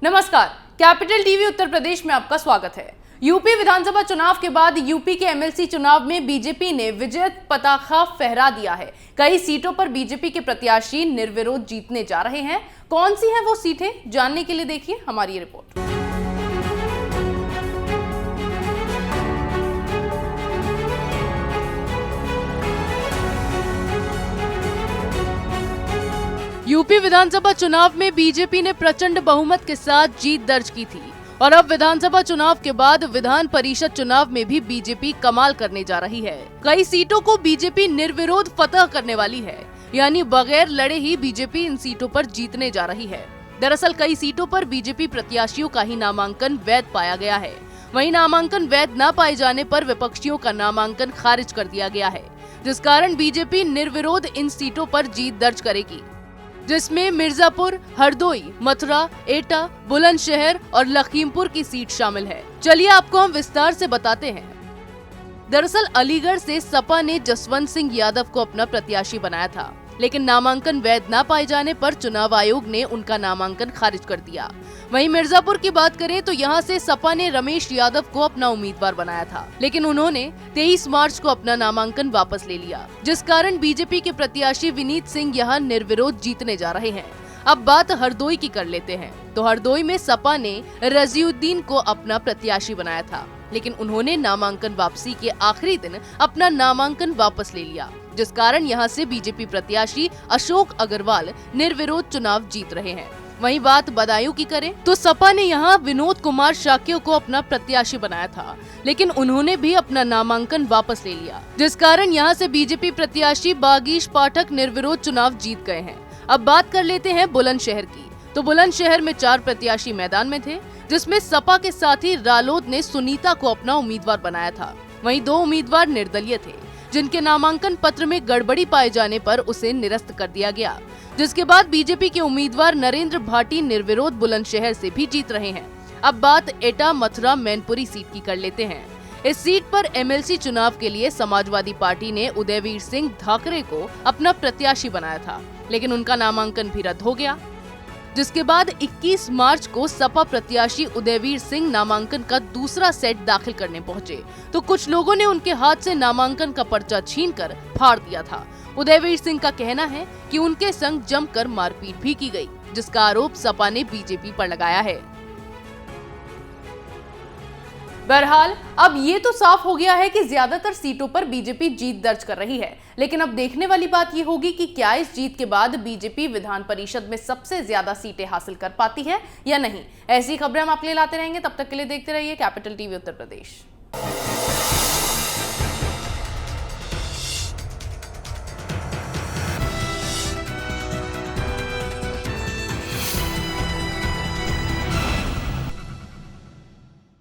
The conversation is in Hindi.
नमस्कार, कैपिटल टीवी उत्तर प्रदेश में आपका स्वागत है। यूपी विधानसभा चुनाव के बाद यूपी के एमएलसी चुनाव में बीजेपी ने विजय पताका फहरा दिया है। कई सीटों पर बीजेपी के प्रत्याशी निर्विरोध जीतने जा रहे हैं। कौन सी हैं वो सीटें, जानने के लिए देखिए हमारी ये रिपोर्ट। यूपी विधानसभा चुनाव में बीजेपी ने प्रचंड बहुमत के साथ जीत दर्ज की थी और अब विधानसभा चुनाव के बाद विधान परिषद चुनाव में भी बीजेपी कमाल करने जा रही है। कई सीटों को बीजेपी निर्विरोध फतह करने वाली है, यानी बगैर लड़े ही बीजेपी इन सीटों पर जीतने जा रही है। दरअसल कई सीटों पर बीजेपी प्रत्याशियों का ही नामांकन वैध पाया गया है। वहीं नामांकन वैध न पाए जाने पर विपक्षियों का नामांकन खारिज कर दिया गया है, जिस कारण बीजेपी निर्विरोध इन सीटों पर जीत दर्ज करेगी, जिसमें मिर्जापुर, हरदोई, मथुरा, एटा, बुलंदशहर और लखीमपुर की सीट शामिल है। चलिए आपको हम विस्तार से बताते हैं। दरअसल अलीगढ़ से सपा ने जसवंत सिंह यादव को अपना प्रत्याशी बनाया था, लेकिन नामांकन वैध न पाए जाने पर चुनाव आयोग ने उनका नामांकन खारिज कर दिया। वहीं मिर्जापुर की बात करें तो यहां से सपा ने रमेश यादव को अपना उम्मीदवार बनाया था, लेकिन उन्होंने 23 मार्च को अपना नामांकन वापस ले लिया, जिस कारण बीजेपी के प्रत्याशी विनीत सिंह यहां निर्विरोध जीतने जा रहे हैं। अब बात हरदोई की कर लेते हैं। तो हरदोई में सपा ने रजीउद्दीन को अपना प्रत्याशी बनाया था, लेकिन उन्होंने नामांकन वापसी के आखिरी दिन अपना नामांकन वापस ले लिया, जिस कारण यहां से बीजेपी प्रत्याशी अशोक अग्रवाल निर्विरोध चुनाव जीत रहे हैं। वहीं बात बदायूं की करें तो सपा ने यहां विनोद कुमार शाक्य को अपना प्रत्याशी बनाया था, लेकिन उन्होंने भी अपना नामांकन वापस ले लिया, जिस कारण यहां से बीजेपी प्रत्याशी बागीश पाठक निर्विरोध चुनाव जीत गए हैं। अब बात कर लेते हैं बुलंदशहर की। तो बुलंदशहर में 4 प्रत्याशी मैदान में थे, जिसमें सपा के साथ ही रालोद ने सुनीता को अपना उम्मीदवार बनाया था। वहीं 2 उम्मीदवार निर्दलीय थे, जिनके नामांकन पत्र में गड़बड़ी पाए जाने पर उसे निरस्त कर दिया गया, जिसके बाद बीजेपी के उम्मीदवार नरेंद्र भाटी निर्विरोध बुलंदशहर से भी जीत रहे हैं। अब बात एटा, मथुरा, मैनपुरी सीट की कर लेते हैं। इस सीट पर एमएलसी चुनाव के लिए समाजवादी पार्टी ने उदयवीर सिंह ठाकरे को अपना प्रत्याशी बनाया था, लेकिन उनका नामांकन भी रद्द हो गया, जिसके बाद 21 मार्च को सपा प्रत्याशी उदयवीर सिंह नामांकन का दूसरा सेट दाखिल करने पहुंचे, तो कुछ लोगों ने उनके हाथ से नामांकन का पर्चा छीनकर फाड़ दिया था। उदयवीर सिंह का कहना है कि उनके संग जमकर मारपीट भी की गई, जिसका आरोप सपा ने बीजेपी पर लगाया है। बहरहाल अब ये तो साफ हो गया है कि ज्यादातर सीटों पर बीजेपी जीत दर्ज कर रही है, लेकिन अब देखने वाली बात ये होगी कि क्या इस जीत के बाद बीजेपी विधान परिषद में सबसे ज्यादा सीटें हासिल कर पाती है या नहीं। ऐसी खबरें हम आपके लिए लाते रहेंगे। तब तक के लिए देखते रहिए कैपिटल टीवी उत्तर प्रदेश।